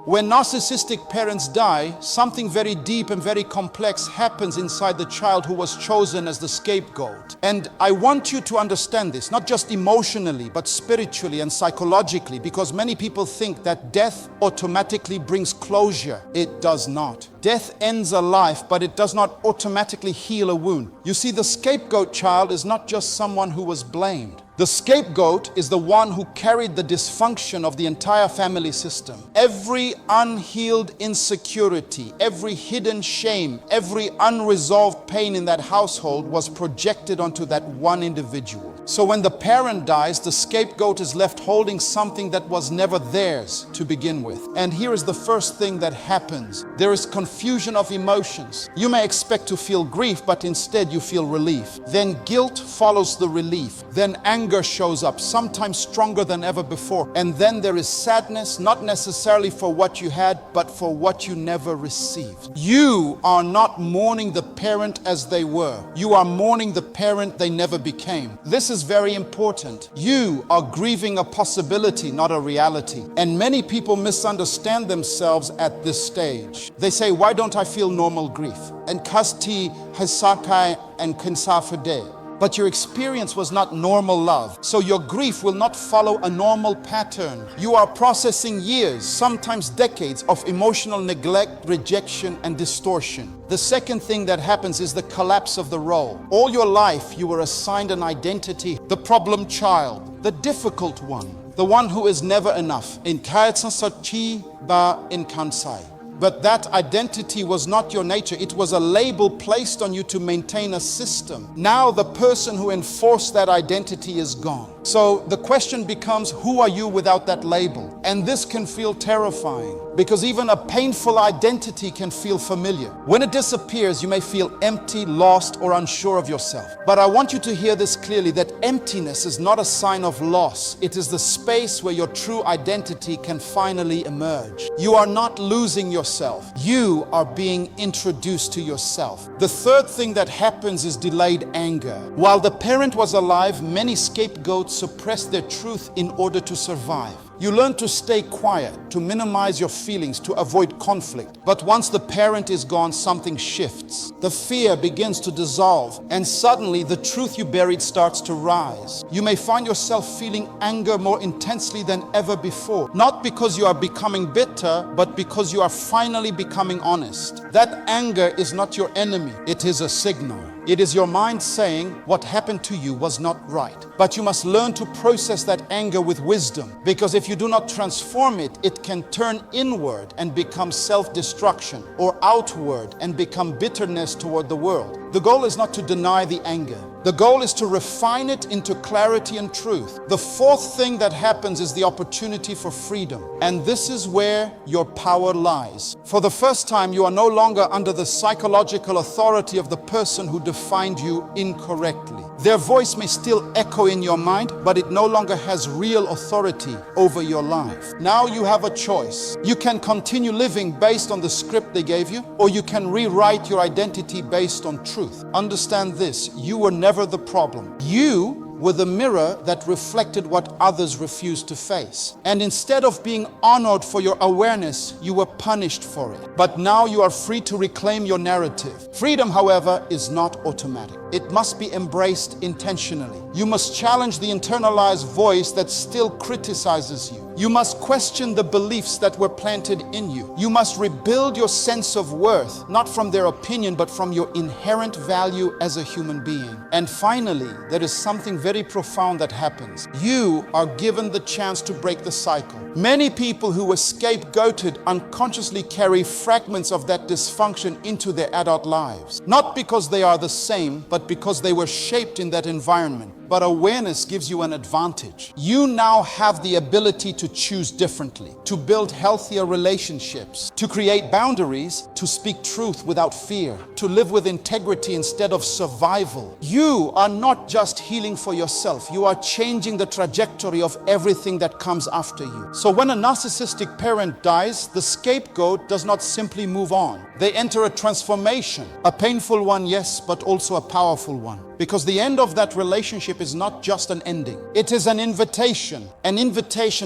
When narcissistic parents die, something very deep and very complex happens inside the child who was chosen as the scapegoat. And I want you to understand this, not just emotionally, but spiritually and psychologically, because many people think that death automatically brings closure. It does not. Death ends a life, but it does not automatically heal a wound. You see, the scapegoat child is not just someone who was blamed. The scapegoat is the one who carried the dysfunction of the entire family system. Every unhealed insecurity, every hidden shame, every unresolved pain in that household was projected onto that one individual. So when the parent dies, the scapegoat is left holding something that was never theirs to begin with. And here is the first thing that happens. There is confusion of emotions. You may expect to feel grief, but instead you feel relief. Then guilt follows the relief. Then anger shows up, sometimes stronger than ever before. And then there is sadness, not necessarily for what you had, but for what you never received. You are not mourning the parent as they were. You are mourning the parent they never became. This is very important. You are grieving a possibility, not a reality. And many people misunderstand themselves at this stage. They say, why don't I feel normal grief? And kasti hasakai and kinsafade. But your experience was not normal love. So your grief will not follow a normal pattern. You are processing years, sometimes decades of emotional neglect, rejection, and distortion. The second thing that happens is the collapse of the role. All your life, you were assigned an identity, the problem child, the difficult one, the one who is never enough. In Kaitsasachi ba in Kansai. But that identity was not your nature. It was a label placed on you to maintain a system. Now the person who enforced that identity is gone. So the question becomes, who are you without that label? And this can feel terrifying because even a painful identity can feel familiar. When it disappears, you may feel empty, lost, or unsure of yourself. But I want you to hear this clearly, that emptiness is not a sign of loss. It is the space where your true identity can finally emerge. You are not losing yourself. You are being introduced to yourself. The third thing that happens is delayed anger. While the parent was alive, many scapegoats suppressed their truth in order to survive. You learn to stay quiet, to minimize your feelings, to avoid conflict. But once the parent is gone, something shifts. The fear begins to dissolve, and suddenly the truth you buried starts to rise. You may find yourself feeling anger more intensely than ever before. Not because you are becoming bitter, but because you are finally becoming honest. That anger is not your enemy. It is a signal. It is your mind saying what happened to you was not right. But you must learn to process that anger with wisdom, because if you do not transform it, it can turn inward and become self-destruction, or outward and become bitterness toward the world. The goal is not to deny the anger. The goal is to refine it into clarity and truth. The fourth thing that happens is the opportunity for freedom. And this is where your power lies. For the first time, you are no longer under the psychological authority of the person who defined you incorrectly. Their voice may still echo in your mind, but it no longer has real authority over your life. Now you have a choice. You can continue living based on the script they gave you, or you can rewrite your identity based on truth. Understand this, you were never the problem. You were the mirror that reflected what others refused to face. And instead of being honored for your awareness, you were punished for it. But now you are free to reclaim your narrative. Freedom, however, is not automatic. It must be embraced intentionally. You must challenge the internalized voice that still criticizes you. You must question the beliefs that were planted in you. You must rebuild your sense of worth, not from their opinion, but from your inherent value as a human being. And finally, there is something very profound that happens. You are given the chance to break the cycle. Many people who were scapegoated unconsciously carry fragments of that dysfunction into their adult lives. Not because they are the same, but because they were shaped in that environment. But awareness gives you an advantage. You now have the ability to choose differently, to build healthier relationships, to create boundaries, to speak truth without fear, to live with integrity instead of survival. You are not just healing for yourself, you are changing the trajectory of everything that comes after you. So when a narcissistic parent dies, the scapegoat does not simply move on. They enter a transformation, a painful one, yes, but also a powerful one. Because the end of that relationship is not just an ending. It is an invitation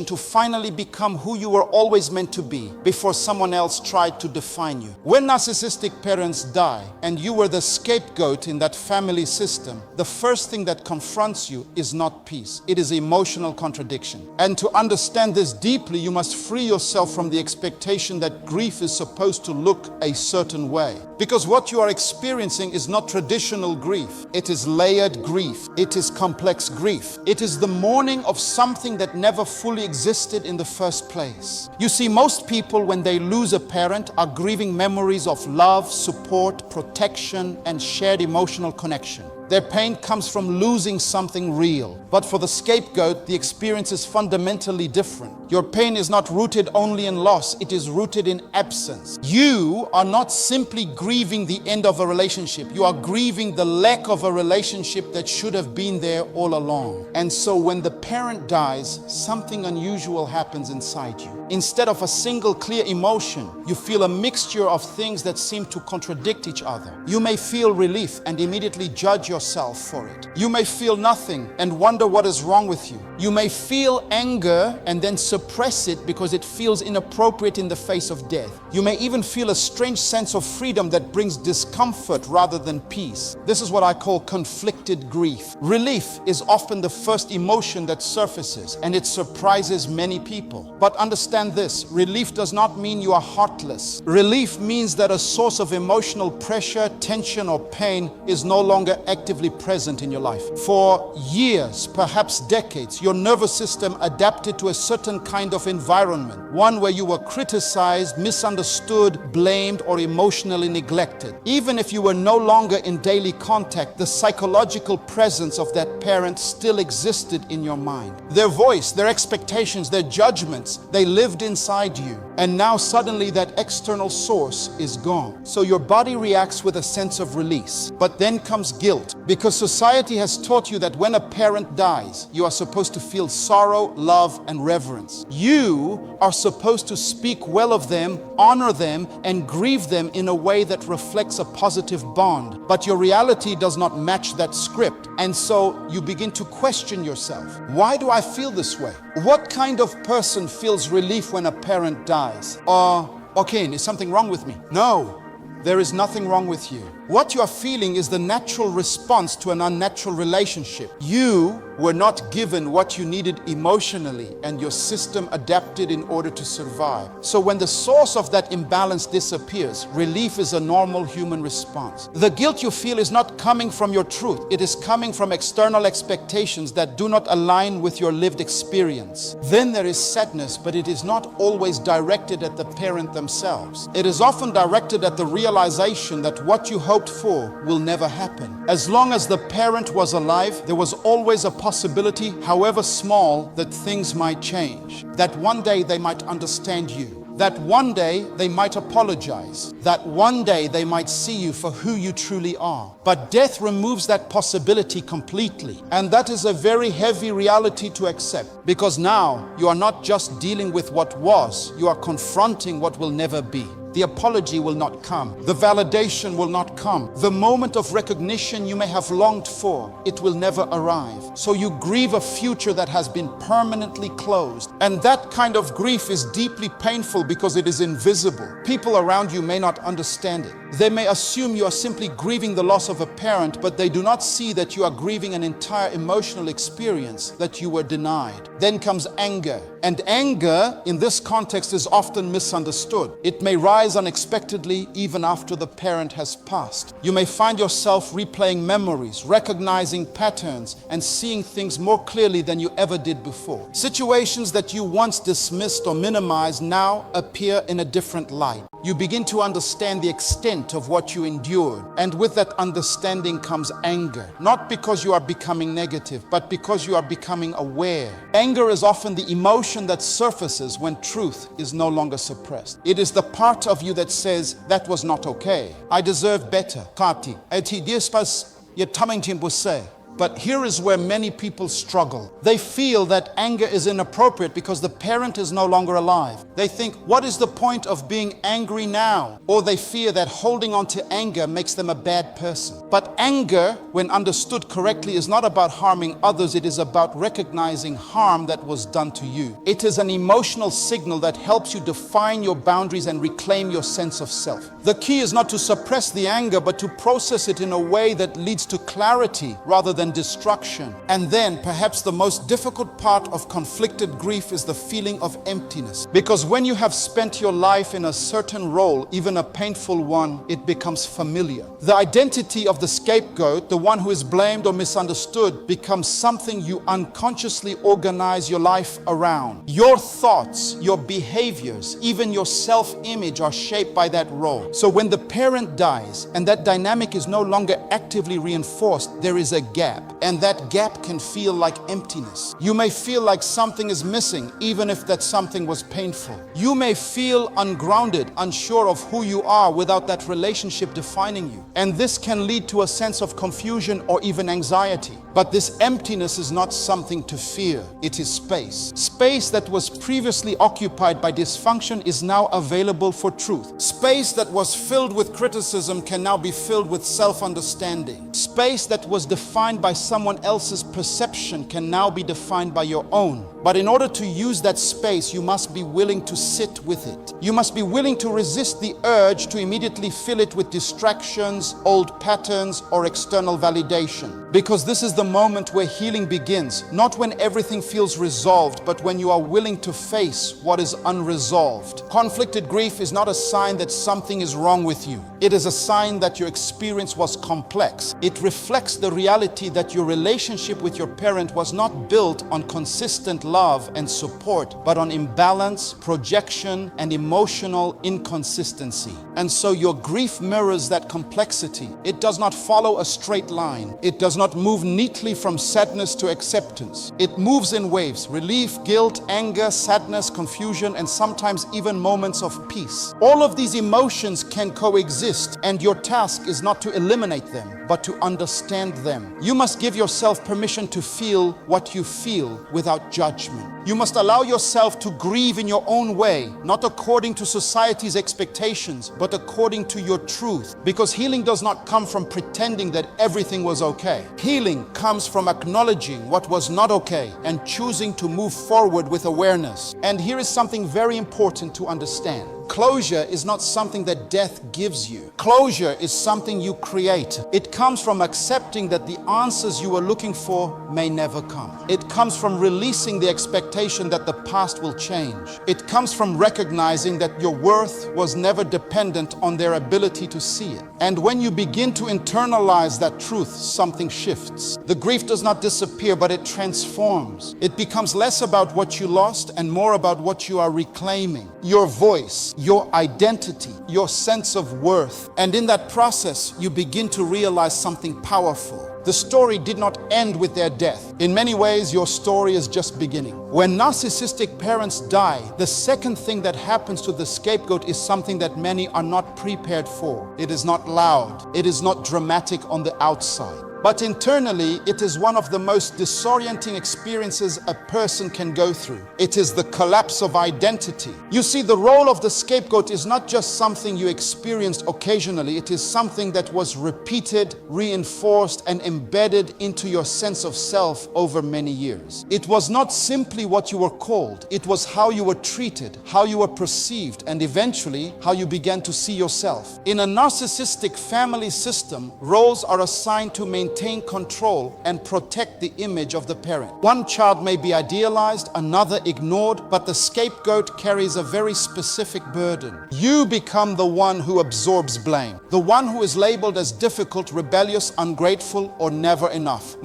to finally become who you were always meant to be before someone else tried to define you. When narcissistic parents die and you were the scapegoat in that family system, the first thing that confronts you is not peace. It is emotional contradiction. And to understand this deeply, you must free yourself from the expectation that grief is supposed to look a certain way. Because what you are experiencing is not traditional grief. It is layered grief. It is complex grief. It is the mourning of something that never fully existed in the first place. You see, most people, when they lose a parent, are grieving memories of love, support, protection, and shared emotional connection. Their pain comes from losing something real. But for the scapegoat, the experience is fundamentally different. Your pain is not rooted only in loss, it is rooted in absence. You are not simply grieving the end of a relationship, you are grieving the lack of a relationship that should have been there all along. And so when the parent dies, something unusual happens inside you. Instead of a single clear emotion, you feel a mixture of things that seem to contradict each other. You may feel relief and immediately judge yourself for it. You may feel nothing and wonder what is wrong with you. You may feel anger and then suppress it because it feels inappropriate in the face of death. You may even feel a strange sense of freedom that brings discomfort rather than peace. This is what I call conflicted grief. Relief is often the first emotion that surfaces, and it surprises many people. But understand this, relief does not mean you are heartless. Relief means that a source of emotional pressure, tension, or pain is no longer actively present in your life. For years, perhaps decades, your nervous system adapted to a certain kind of environment, one where you were criticized, misunderstood, blamed, or emotionally neglected. Even if you were no longer in daily contact, the psychological presence of that parent still existed in your mind. Their voice, their expectations, their judgments, they lived inside you. And now suddenly that external source is gone. So your body reacts with a sense of release. But then comes guilt, because society has taught you that when a parent dies, you are supposed to feel sorrow, love, and reverence. You are supposed to speak well of them, honor them, and grieve them in a way that reflects a positive bond. But your reality does not match that script. And so you begin to question yourself. Why do I feel this way? What kind of person feels relief when a parent dies? Okay, is something wrong with me? No, there is nothing wrong with you. What you are feeling is the natural response to an unnatural relationship. You were not given what you needed emotionally, and your system adapted in order to survive. So when the source of that imbalance disappears, relief is a normal human response. The guilt you feel is not coming from your truth. It is coming from external expectations that do not align with your lived experience. Then there is sadness, but it is not always directed at the parent themselves. It is often directed at the realization that what you hoped for will never happen. As long as the parent was alive, there was always a possibility, however small, that things might change. That one day they might understand you. That one day they might apologize. That one day they might see you for who you truly are. But death removes that possibility completely. And that is a very heavy reality to accept, because now you are not just dealing with what was, you are confronting what will never be. The apology will not come. The validation will not come. The moment of recognition you may have longed for, it will never arrive. So you grieve a future that has been permanently closed. And that kind of grief is deeply painful because it is invisible. People around you may not understand it. They may assume you are simply grieving the loss of a parent, but they do not see that you are grieving an entire emotional experience that you were denied. Then comes anger. And anger, in this context, is often misunderstood. It may rise unexpectedly even after the parent has passed. You may find yourself replaying memories, recognizing patterns, and seeing things more clearly than you ever did before. Situations that you once dismissed or minimized now appear in a different light. You begin to understand the extent of what you endured. And with that understanding comes anger. Not because you are becoming negative, but because you are becoming aware. Anger is often the emotion that surfaces when truth is no longer suppressed. It is the part of you that says, that was not okay. I deserve better. Kati, eti diespas ye tamingtin buse. But here is where many people struggle. They feel that anger is inappropriate because the parent is no longer alive. They think, what is the point of being angry now? Or they fear that holding on to anger makes them a bad person. But anger, when understood correctly, is not about harming others. It is about recognizing harm that was done to you. It is an emotional signal that helps you define your boundaries and reclaim your sense of self. The key is not to suppress the anger, but to process it in a way that leads to clarity rather than destruction. And then, perhaps the most difficult part of conflicted grief is the feeling of emptiness. Because when you have spent your life in a certain role, even a painful one, it becomes familiar. The identity of the scapegoat, the one who is blamed or misunderstood, becomes something you unconsciously organize your life around. Your thoughts, your behaviors, even your self-image are shaped by that role. So when the parent dies and that dynamic is no longer actively reinforced, there is a gap. And that gap can feel like emptiness. You may feel like something is missing, even if that something was painful. You may feel ungrounded, unsure of who you are without that relationship defining you. And this can lead to a sense of confusion or even anxiety. But this emptiness is not something to fear. It is space. Space that was previously occupied by dysfunction is now available for truth. Space that was filled with criticism can now be filled with self-understanding. Space that was defined by someone else's perception can now be defined by your own. But in order to use that space, you must be willing to sit with it. You must be willing to resist the urge to immediately fill it with distractions, old patterns, or external validation. Because this is the moment where healing begins, not when everything feels resolved, but when you are willing to face what is unresolved. Conflicted grief is not a sign that something is wrong with you. It is a sign that your experience was complex. It reflects the reality that your relationship with your parent was not built on consistent love and support, but on imbalance, projection, and emotional inconsistency. And so your grief mirrors that complexity. It does not follow a straight line. It does not move neatly from sadness to acceptance. It moves in waves: relief, guilt, anger, sadness, confusion, and sometimes even moments of peace. All of these emotions can coexist, and your task is not to eliminate them, but to understand them. You must give yourself permission to feel what you feel without judgment. You must allow yourself to grieve in your own way, not according to society's expectations, but according to your truth. Because healing does not come from pretending that everything was okay. Healing comes from acknowledging what was not okay and choosing to move forward with awareness. And here is something very important to understand. Closure is not something that death gives you. Closure is something you create. It comes from accepting that the answers you were looking for may never come. It comes from releasing the expectation that the past will change. It comes from recognizing that your worth was never dependent on their ability to see it. And when you begin to internalize that truth, something shifts. The grief does not disappear, but it transforms. It becomes less about what you lost and more about what you are reclaiming. Your voice, your identity, your sense of worth. And in that process, you begin to realize something powerful. The story did not end with their death. In many ways, your story is just beginning. When narcissistic parents die, the second thing that happens to the scapegoat is something that many are not prepared for. It is not loud. It is not dramatic on the outside. But internally, it is one of the most disorienting experiences a person can go through. It is the collapse of identity. You see, the role of the scapegoat is not just something you experienced occasionally. It is something that was repeated, reinforced, and embedded into your sense of self over many years. It was not simply what you were called. It was how you were treated, how you were perceived, and eventually how you began to see yourself. In a narcissistic family system, roles are assigned to maintain control and protect the image of the parent. One child may be idealized, another ignored, but the scapegoat carries a very specific burden. You become the one who absorbs blame, the one who is labeled as difficult, rebellious, ungrateful, or never enough.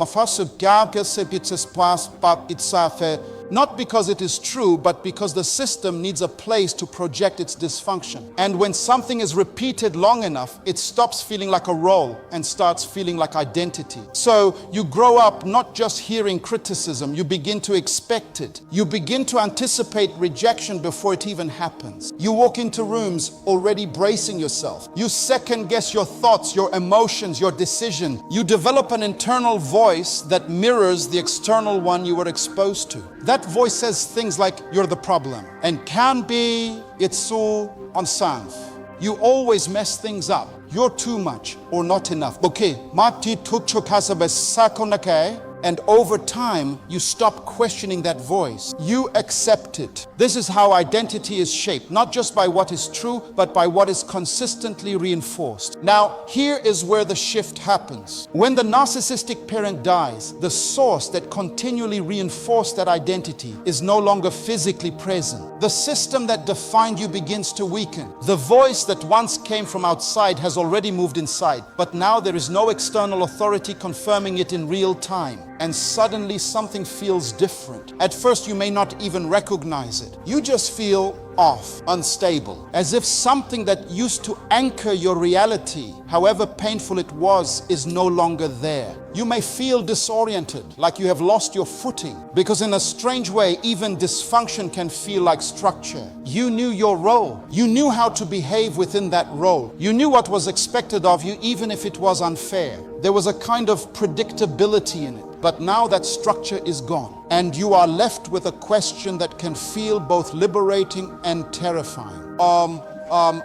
Not because it is true, but because the system needs a place to project its dysfunction. And when something is repeated long enough, it stops feeling like a role and starts feeling like identity. So you grow up not just hearing criticism, you begin to expect it. You begin to anticipate rejection before it even happens. You walk into rooms already bracing yourself. You second guess your thoughts, your emotions, your decision. You develop an internal voice that mirrors the external one you were exposed to. That voice says things like, you're the problem. And can be, it's so unsafe. You always mess things up. You're too much or not enough. Okay, mati tukchokasabes sakonake. And over time, you stop questioning that voice. You accept it. This is how identity is shaped, not just by what is true, but by what is consistently reinforced. Now, here is where the shift happens. When the narcissistic parent dies, the source that continually reinforced that identity is no longer physically present. The system that defined you begins to weaken. The voice that once came from outside has already moved inside, but now there is no external authority confirming it in real time. And suddenly something feels different. At first you may not even recognize it. You just feel off, unstable, as if something that used to anchor your reality, however painful it was, is no longer there. You may feel disoriented, like you have lost your footing, because in a strange way, even dysfunction can feel like structure. You knew your role. You knew how to behave within that role. You knew what was expected of you, even if it was unfair. There was a kind of predictability in it. But now that structure is gone, and you are left with a question that can feel both liberating and terrifying.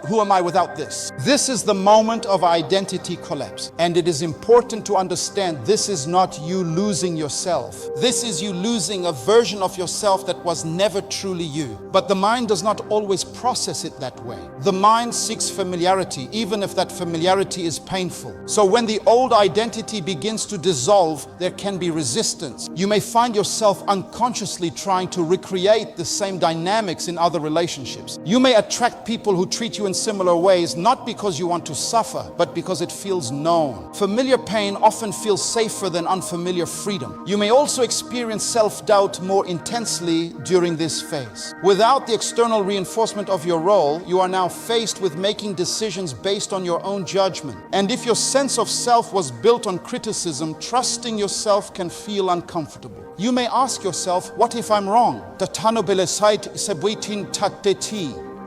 Who am I without this? This is the moment of identity collapse. And it is important to understand this is not you losing yourself. This is you losing a version of yourself that was never truly you. But the mind does not always process it that way. The mind seeks familiarity, even if that familiarity is painful. So when the old identity begins to dissolve, there can be resistance. You may find yourself unconsciously trying to recreate the same dynamics in other relationships. You may attract people who treat you in similar ways, not because you want to suffer, but because it feels known. Familiar pain often feels safer than unfamiliar freedom. You may also experience self-doubt more intensely during this phase. Without the external reinforcement of your role, you are now faced with making decisions based on your own judgment. And if your sense of self was built on criticism, trusting yourself can feel uncomfortable. You may ask yourself, what if I'm wrong?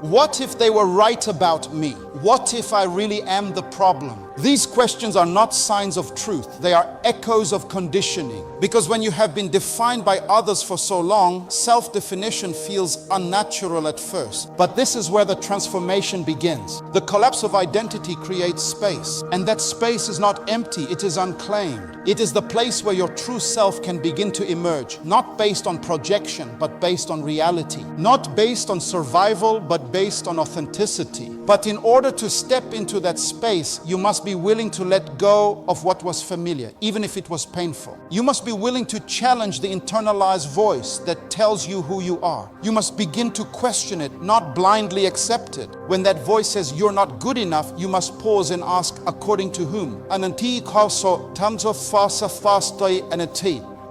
What if they were right about me? What if I really am the problem? These questions are not signs of truth. They are echoes of conditioning. Because when you have been defined by others for so long, self-definition feels unnatural at first. But this is where the transformation begins. The collapse of identity creates space. And that space is not empty, it is unclaimed. It is the place where your true self can begin to emerge, not based on projection, but based on reality. Not based on survival, but based on authenticity. But in order to step into that space, you must be willing to let go of what was familiar, even if it was painful. You must be willing to challenge the internalized voice that tells you who you are. You must begin to question it, not blindly accept it. When that voice says you're not good enough, you must pause and ask, according to whom?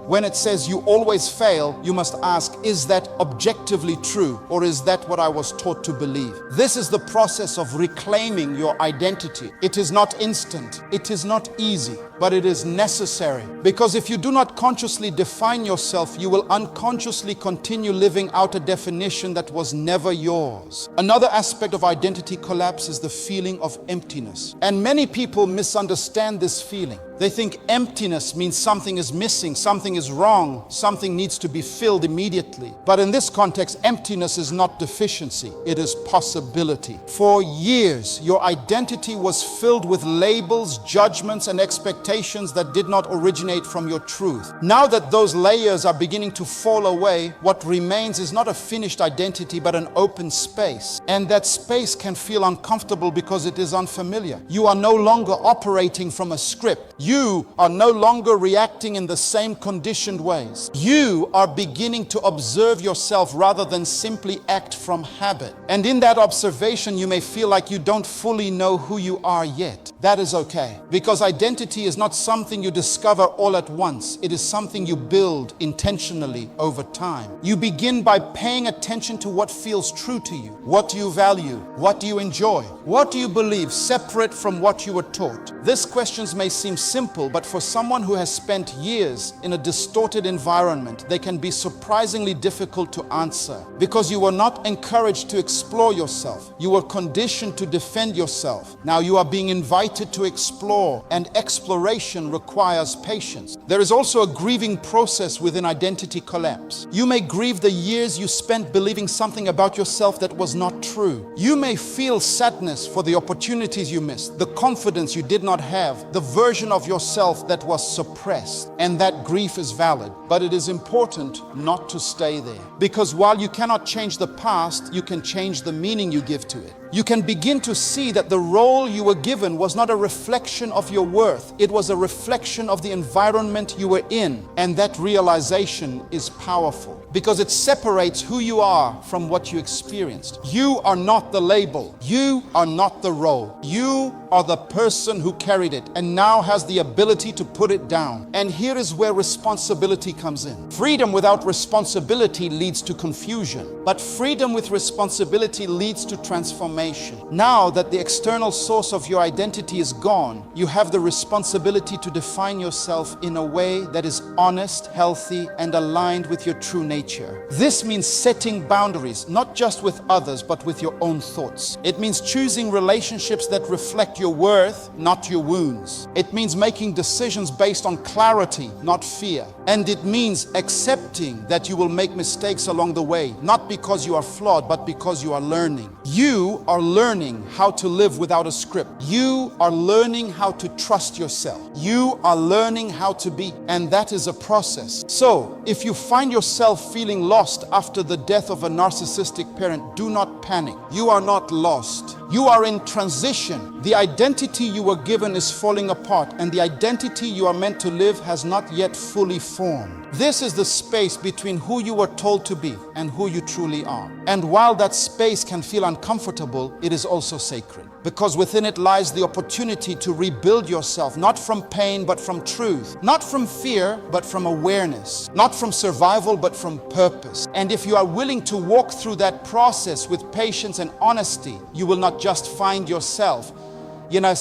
When it says you always fail, you must ask, is that objectively true, or is that what I was taught to believe? This is the process of reclaiming your identity. It is not instant, it is not easy, but it is necessary. Because if you do not consciously define yourself, you will unconsciously continue living out a definition that was never yours. Another aspect of identity collapse is the feeling of emptiness. And many people misunderstand this feeling. They think emptiness means something is missing, something is wrong, something needs to be filled immediately. But in this context, emptiness is not deficiency, it is possibility. For years, your identity was filled with labels, judgments, and expectations that did not originate from your truth. Now that those layers are beginning to fall away, what remains is not a finished identity, but an open space. And that space can feel uncomfortable because it is unfamiliar. You are no longer operating from a script. You are no longer reacting in the same conditioned ways. You are beginning to observe yourself rather than simply act from habit. And in that observation, you may feel like you don't fully know who you are yet. That is okay, because identity is not something you discover all at once. It is something you build intentionally over time. You begin by paying attention to what feels true to you. What do you value? What do you enjoy? What do you believe separate from what you were taught? These questions may seem simple, but for someone who has spent years in a distorted environment, they can be surprisingly difficult to answer because you were not encouraged to explore yourself. You were conditioned to defend yourself. Now you are being invited to explore, and exploration requires patience. There is also a grieving process within identity collapse. You may grieve the years you spent believing something about yourself that was not true. You may feel sadness for the opportunities you missed, the confidence you did not have, the version of yourself that was suppressed. And that grief is valid, but it is important not to stay there. Because while you cannot change the past, you can change the meaning you give to it. You can begin to see that the role you were given was not a reflection of your worth. It was a reflection of the environment you were in. And that realization is powerful because it separates who you are from what you experienced. You are not the label. You are not the role. You are the person who carried it and now has the ability to put it down. And here is where responsibility comes in. Freedom without responsibility leads to confusion, but freedom with responsibility leads to transformation. Now that the external source of your identity is gone, you have the responsibility to define yourself in a way that is honest, healthy, and aligned with your true nature. This means setting boundaries, not just with others, but with your own thoughts. It means choosing relationships that reflect your worth, not your wounds. It means making decisions based on clarity, not fear. And it means accepting that you will make mistakes along the way, not because you are flawed, but because you are learning. You are learning how to live without a script. You are learning how to trust yourself. You are learning how to be, and that is a process. So, if you find yourself feeling lost after the death of a narcissistic parent, do not panic. You are not lost. You are in transition. The identity you were given is falling apart, and the identity you are meant to live has not yet fully formed. This is the space between who you were told to be and who you truly are. And while that space can feel uncomfortable, it is also sacred, because within it lies the opportunity to rebuild yourself, not from pain, but from truth, not from fear, but from awareness, not from survival, but from purpose. And if you are willing to walk through that process with patience and honesty, you will not just find yourself. You will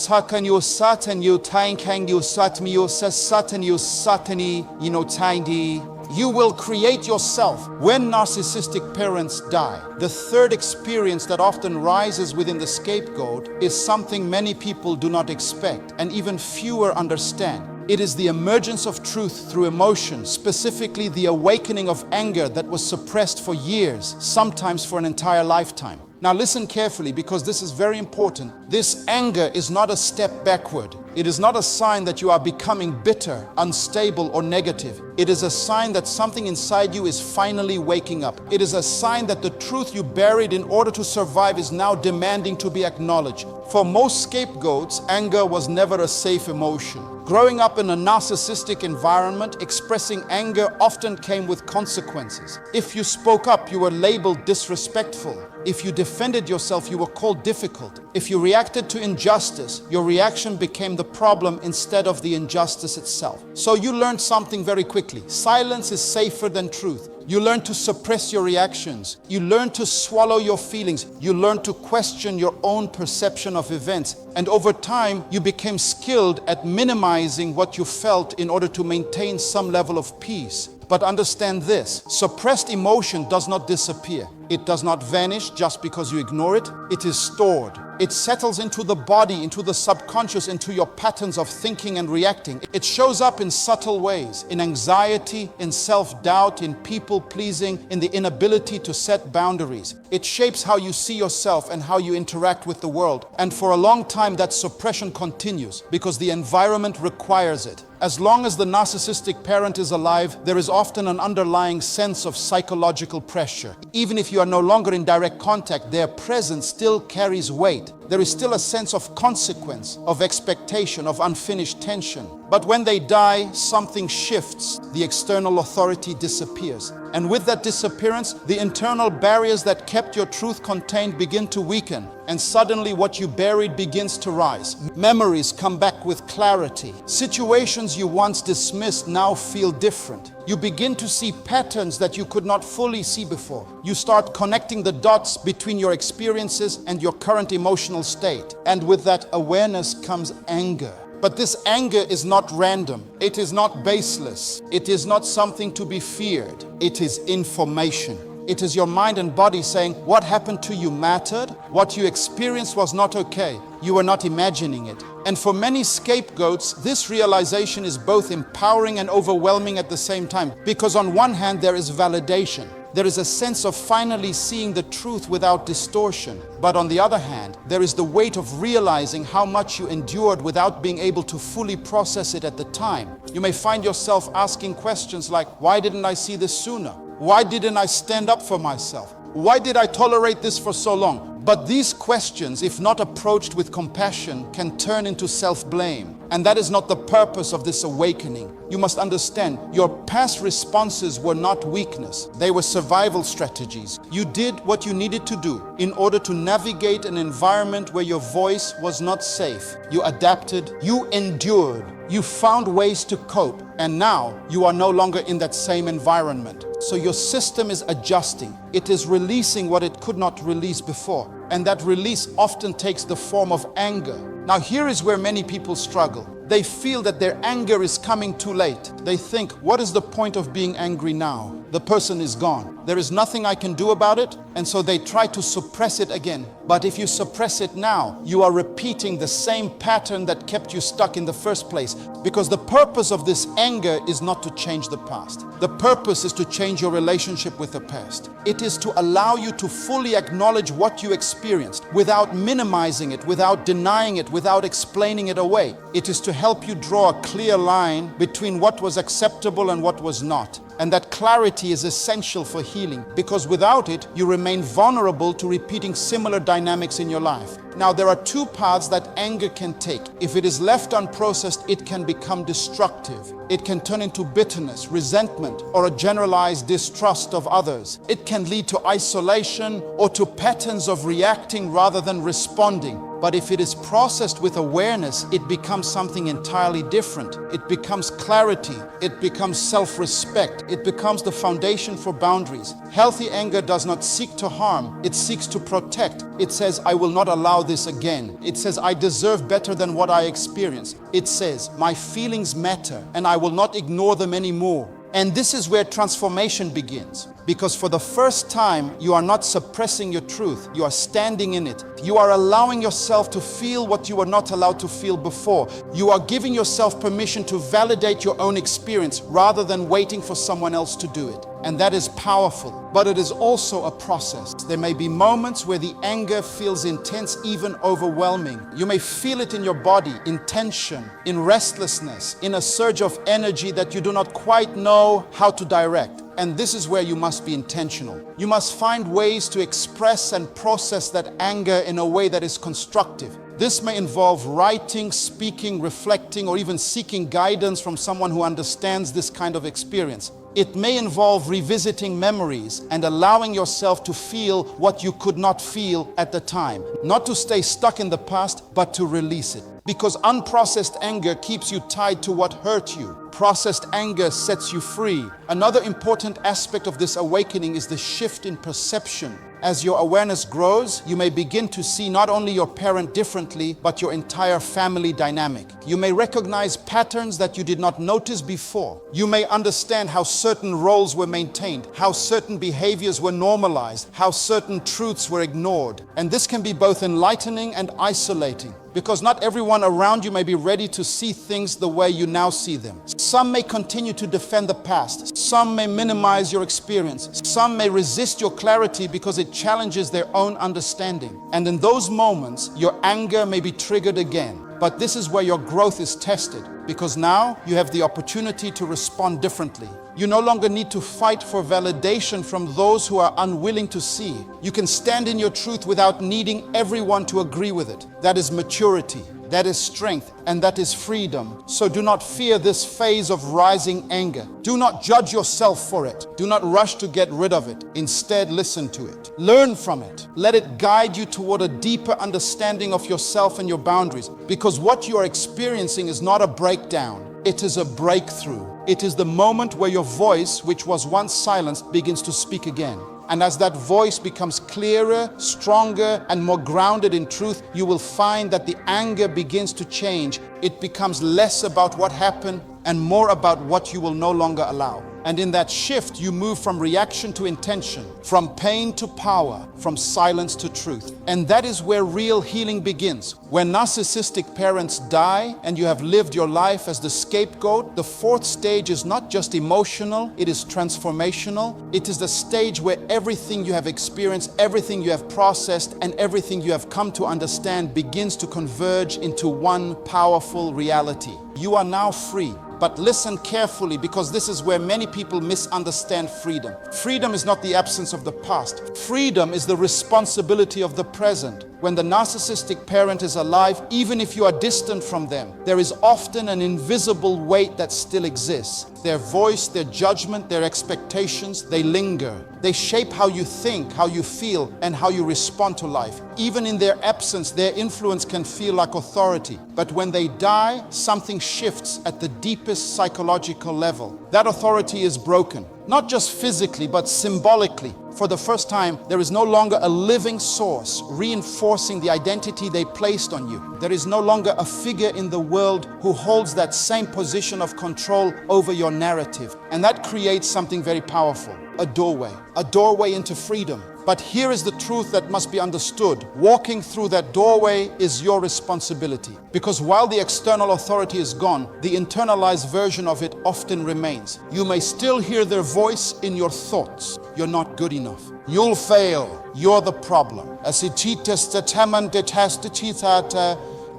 create yourself. When narcissistic parents die, the third experience that often rises within the scapegoat is something many people do not expect and even fewer understand. It is the emergence of truth through emotion, specifically the awakening of anger that was suppressed for years, sometimes for an entire lifetime. Now listen carefully, because this is very important. This anger is not a step backward. It is not a sign that you are becoming bitter, unstable, or negative. It is a sign that something inside you is finally waking up. It is a sign that the truth you buried in order to survive is now demanding to be acknowledged. For most scapegoats, anger was never a safe emotion. Growing up in a narcissistic environment, expressing anger often came with consequences. If you spoke up, you were labeled disrespectful. If you defended yourself, you were called difficult. If you reacted to injustice, your reaction became the problem instead of the injustice itself. So you learned something very quickly. Silence is safer than truth. You learn to suppress your reactions. You learn to swallow your feelings. You learn to question your own perception of events. And over time, you became skilled at minimizing what you felt in order to maintain some level of peace. But understand this, suppressed emotion does not disappear. It does not vanish just because you ignore it. It is stored. It settles into the body, into the subconscious, into your patterns of thinking and reacting. It shows up in subtle ways, in anxiety, in self-doubt, in people-pleasing, in the inability to set boundaries. It shapes how you see yourself and how you interact with the world. And for a long time, that suppression continues because the environment requires it. As long as the narcissistic parent is alive, there is often an underlying sense of psychological pressure. Even if you are no longer in direct contact, their presence still carries weight. There is still a sense of consequence, of expectation, of unfinished tension. But when they die, something shifts. The external authority disappears. And with that disappearance, the internal barriers that kept your truth contained begin to weaken. And suddenly what you buried begins to rise. Memories come back with clarity. Situations you once dismissed now feel different. You begin to see patterns that you could not fully see before. You start connecting the dots between your experiences and your current emotional state. And with that awareness comes anger. But this anger is not random. It is not baseless. It is not something to be feared. It is information. It is your mind and body saying, what happened to you mattered. What you experienced was not okay. You were not imagining it. And for many scapegoats, this realization is both empowering and overwhelming at the same time. Because on one hand, there is validation. There is a sense of finally seeing the truth without distortion. But on the other hand, there is the weight of realizing how much you endured without being able to fully process it at the time. You may find yourself asking questions like, why didn't I see this sooner? Why didn't I stand up for myself? Why did I tolerate this for so long? But these questions, if not approached with compassion, can turn into self-blame. And that is not the purpose of this awakening. You must understand, your past responses were not weakness. They were survival strategies. You did what you needed to do in order to navigate an environment where your voice was not safe. You adapted, you endured, you found ways to cope, and now you are no longer in that same environment. So your system is adjusting. It is releasing what it could not release before. And that release often takes the form of anger. Now here is where many people struggle. They feel that their anger is coming too late. They think, what is the point of being angry now? The person is gone. There is nothing I can do about it, and so they try to suppress it again. But if you suppress it now, you are repeating the same pattern that kept you stuck in the first place. Because the purpose of this anger is not to change the past. The purpose is to change your relationship with the past. It is to allow you to fully acknowledge what you experienced without minimizing it, without denying it, without explaining it away. It is to help you draw a clear line between what was acceptable and what was not. And that clarity is essential for healing, because without it, you remain vulnerable to repeating similar dynamics in your life. Now, there are two paths that anger can take. If it is left unprocessed, it can become destructive. It can turn into bitterness, resentment, or a generalized distrust of others. It can lead to isolation or to patterns of reacting rather than responding. But if it is processed with awareness, it becomes something entirely different. It becomes clarity. It becomes self-respect. It becomes the foundation for boundaries. Healthy anger does not seek to harm. It seeks to protect. It says, I will not allow this again. It says, I deserve better than what I experienced. It says, my feelings matter and I will not ignore them anymore. And this is where transformation begins. Because for the first time, you are not suppressing your truth. You are standing in it. You are allowing yourself to feel what you were not allowed to feel before. You are giving yourself permission to validate your own experience rather than waiting for someone else to do it. And that is powerful, but it is also a process. There may be moments where the anger feels intense, even overwhelming. You may feel it in your body, in tension, in restlessness, in a surge of energy that you do not quite know how to direct. And this is where you must be intentional. You must find ways to express and process that anger in a way that is constructive. This may involve writing, speaking, reflecting, or even seeking guidance from someone who understands this kind of experience. It may involve revisiting memories and allowing yourself to feel what you could not feel at the time. Not to stay stuck in the past, but to release it. Because unprocessed anger keeps you tied to what hurt you. Processed anger sets you free. Another important aspect of this awakening is the shift in perception. As your awareness grows, you may begin to see not only your parent differently, but your entire family dynamic. You may recognize patterns that you did not notice before. You may understand how certain roles were maintained, how certain behaviors were normalized, how certain truths were ignored. And this can be both enlightening and isolating, because not everyone around you may be ready to see things the way you now see them. Some may continue to defend the past. Some may minimize your experience. Some may resist your clarity because it challenges their own understanding. And in those moments, your anger may be triggered again. But this is where your growth is tested, because now you have the opportunity to respond differently. You no longer need to fight for validation from those who are unwilling to see. You can stand in your truth without needing everyone to agree with it. That is maturity. That is strength, and that is freedom. So do not fear this phase of rising anger. Do not judge yourself for it. Do not rush to get rid of it. Instead, listen to it. Learn from it. Let it guide you toward a deeper understanding of yourself and your boundaries. Because what you are experiencing is not a breakdown. It is a breakthrough. It is the moment where your voice, which was once silenced, begins to speak again. And as that voice becomes clearer, stronger, and more grounded in truth, you will find that the anger begins to change. It becomes less about what happened and more about what you will no longer allow. And in that shift, you move from reaction to intention, from pain to power, from silence to truth. And that is where real healing begins. When narcissistic parents die and you have lived your life as the scapegoat, the fourth stage is not just emotional, it is transformational. It is the stage where everything you have experienced, everything you have processed, and everything you have come to understand begins to converge into one powerful reality. You are now free. But listen carefully, because this is where many people misunderstand freedom. Freedom is not the absence of the past. Freedom is the responsibility of the present. When the narcissistic parent is alive, even if you are distant from them, there is often an invisible weight that still exists. Their voice, their judgment, their expectations, they linger. They shape how you think, how you feel, and how you respond to life. Even in their absence, their influence can feel like authority. But when they die, something shifts at the deepest psychological level. That authority is broken, not just physically, but symbolically. For the first time, there is no longer a living source reinforcing the identity they placed on you. There is no longer a figure in the world who holds that same position of control over your narrative. And that creates something very powerful, a doorway into freedom. But here is the truth that must be understood. Walking through that doorway is your responsibility. Because while the external authority is gone, the internalized version of it often remains. You may still hear their voice in your thoughts. You're not good enough. You'll fail. You're the problem.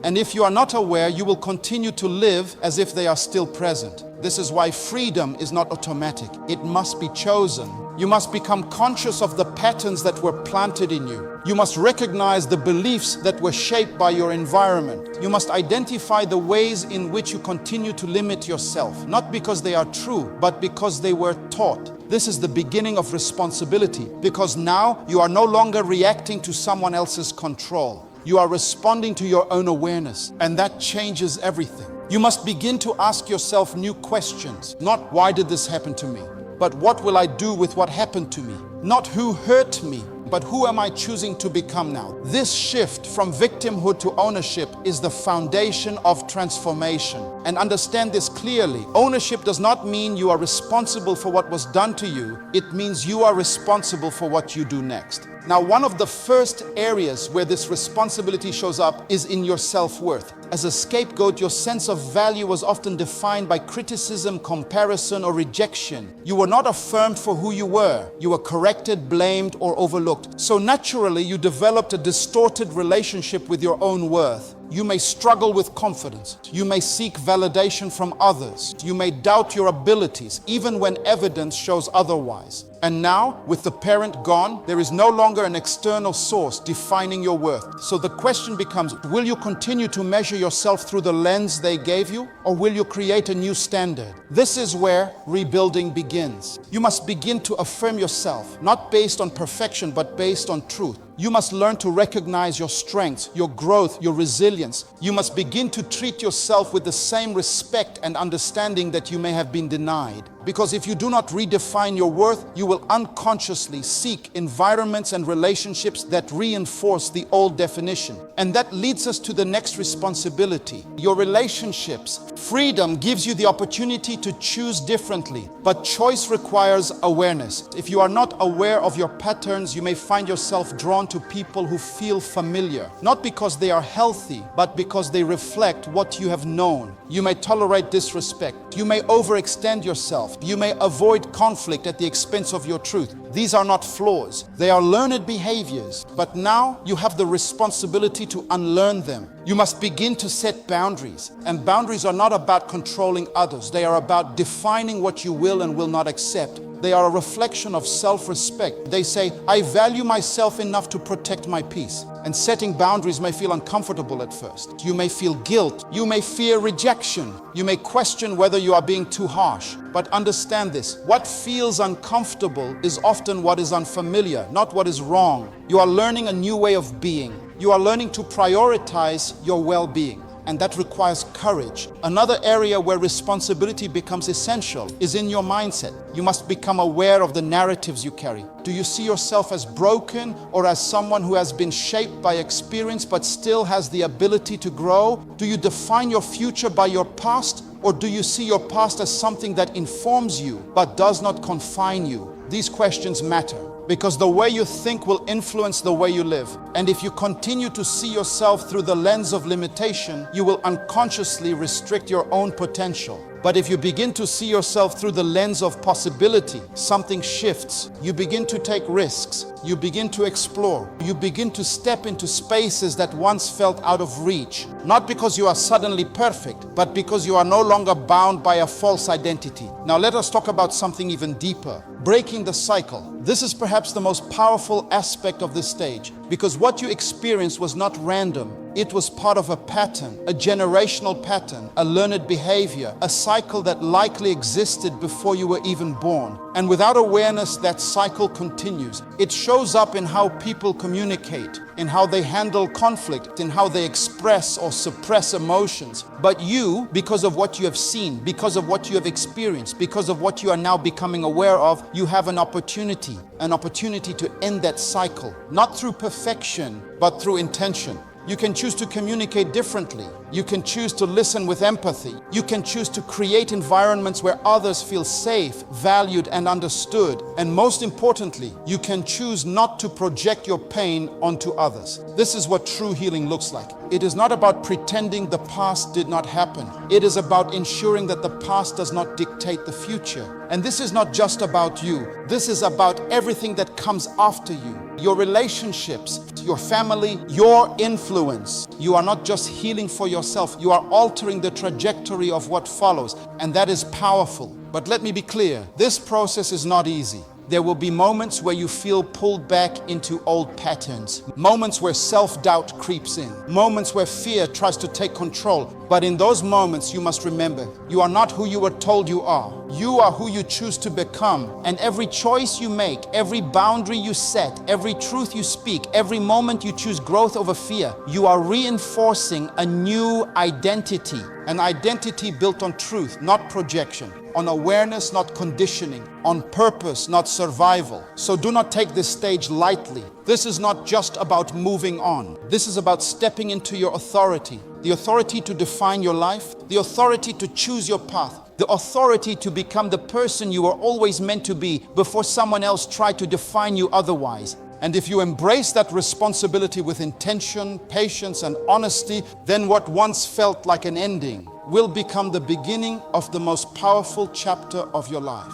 And if you are not aware, you will continue to live as if they are still present. This is why freedom is not automatic. It must be chosen. You must become conscious of the patterns that were planted in you. You must recognize the beliefs that were shaped by your environment. You must identify the ways in which you continue to limit yourself, not because they are true, but because they were taught. This is the beginning of responsibility, because now you are no longer reacting to someone else's control. You are responding to your own awareness, and that changes everything. You must begin to ask yourself new questions. Not why did this happen to me, but what will I do with what happened to me? Not who hurt me, but who am I choosing to become now? This shift from victimhood to ownership is the foundation of transformation. And understand this clearly. Ownership does not mean you are responsible for what was done to you. It means you are responsible for what you do next. Now, one of the first areas where this responsibility shows up is in your self-worth. As a scapegoat, your sense of value was often defined by criticism, comparison, or rejection. You were not affirmed for who you were. You were corrected, blamed, or overlooked. So naturally, you developed a distorted relationship with your own worth. You may struggle with confidence. You may seek validation from others. You may doubt your abilities, even when evidence shows otherwise. And now, with the parent gone, there is no longer an external source defining your worth. So the question becomes, will you continue to measure yourself through the lens they gave you, or will you create a new standard? This is where rebuilding begins. You must begin to affirm yourself, not based on perfection, but based on truth. You must learn to recognize your strengths, your growth, your resilience. You must begin to treat yourself with the same respect and understanding that you may have been denied. Because if you do not redefine your worth, you will unconsciously seek environments and relationships that reinforce the old definition. And that leads us to the next responsibility, your relationships. Freedom gives you the opportunity to choose differently, but choice requires awareness. If you are not aware of your patterns, you may find yourself drawn to people who feel familiar, not because they are healthy, but because they reflect what you have known. You may tolerate disrespect. You may overextend yourself. yourself. You may avoid conflict at the expense of your truth. These are not flaws. They are learned behaviors. But now you have the responsibility to unlearn them. You must begin to set boundaries. And boundaries are not about controlling others. They are about defining what you will and will not accept. They are a reflection of self-respect. They say, I value myself enough to protect my peace. And setting boundaries may feel uncomfortable at first. You may feel guilt. You may fear rejection. You may question whether you are being too harsh. But understand this, what feels uncomfortable is often what is unfamiliar, not what is wrong. You are learning a new way of being. You are learning to prioritize your well-being. And that requires courage. Another area where responsibility becomes essential is in your mindset. You must become aware of the narratives you carry. Do you see yourself as broken or as someone who has been shaped by experience but still has the ability to grow? Do you define your future by your past, or do you see your past as something that informs you but does not confine you? These questions matter, because the way you think will influence the way you live. And if you continue to see yourself through the lens of limitation, you will unconsciously restrict your own potential. But if you begin to see yourself through the lens of possibility, something shifts. You begin to take risks. You begin to explore. You begin to step into spaces that once felt out of reach. Not because you are suddenly perfect, but because you are no longer bound by a false identity. Now let us talk about something even deeper. Breaking the cycle. This is perhaps the most powerful aspect of this stage, because what you experienced was not random. It was part of a pattern, a generational pattern, a learned behavior, a cycle that likely existed before you were even born. And without awareness, that cycle continues. It shows up in how people communicate, in how they handle conflict, in how they express or suppress emotions. But you, because of what you have seen, because of what you have experienced, because of what you are now becoming aware of, you have an opportunity to end that cycle, not through perfection, but through intention. You can choose to communicate differently. You can choose to listen with empathy. You can choose to create environments where others feel safe, valued, and understood. And most importantly, you can choose not to project your pain onto others. This is what true healing looks like. It is not about pretending the past did not happen. It is about ensuring that the past does not dictate the future. And this is not just about you. This is about everything that comes after you. Your relationships, your family, your influence. You are not just healing for yourself, you are altering the trajectory of what follows, and that is powerful. But let me be clear, this process is not easy. There will be moments where you feel pulled back into old patterns, moments where self-doubt creeps in, moments where fear tries to take control. But in those moments, you must remember, you are not who you were told you are. You are who you choose to become. And every choice you make, every boundary you set, every truth you speak, every moment you choose growth over fear, you are reinforcing a new identity. An identity built on truth, not projection, on awareness, not conditioning, on purpose, not survival. So do not take this stage lightly. This is not just about moving on. This is about stepping into your authority. The authority to define your life, the authority to choose your path, the authority to become the person you were always meant to be before someone else tried to define you otherwise. And if you embrace that responsibility with intention, patience, and honesty, then what once felt like an ending will become the beginning of the most powerful chapter of your life.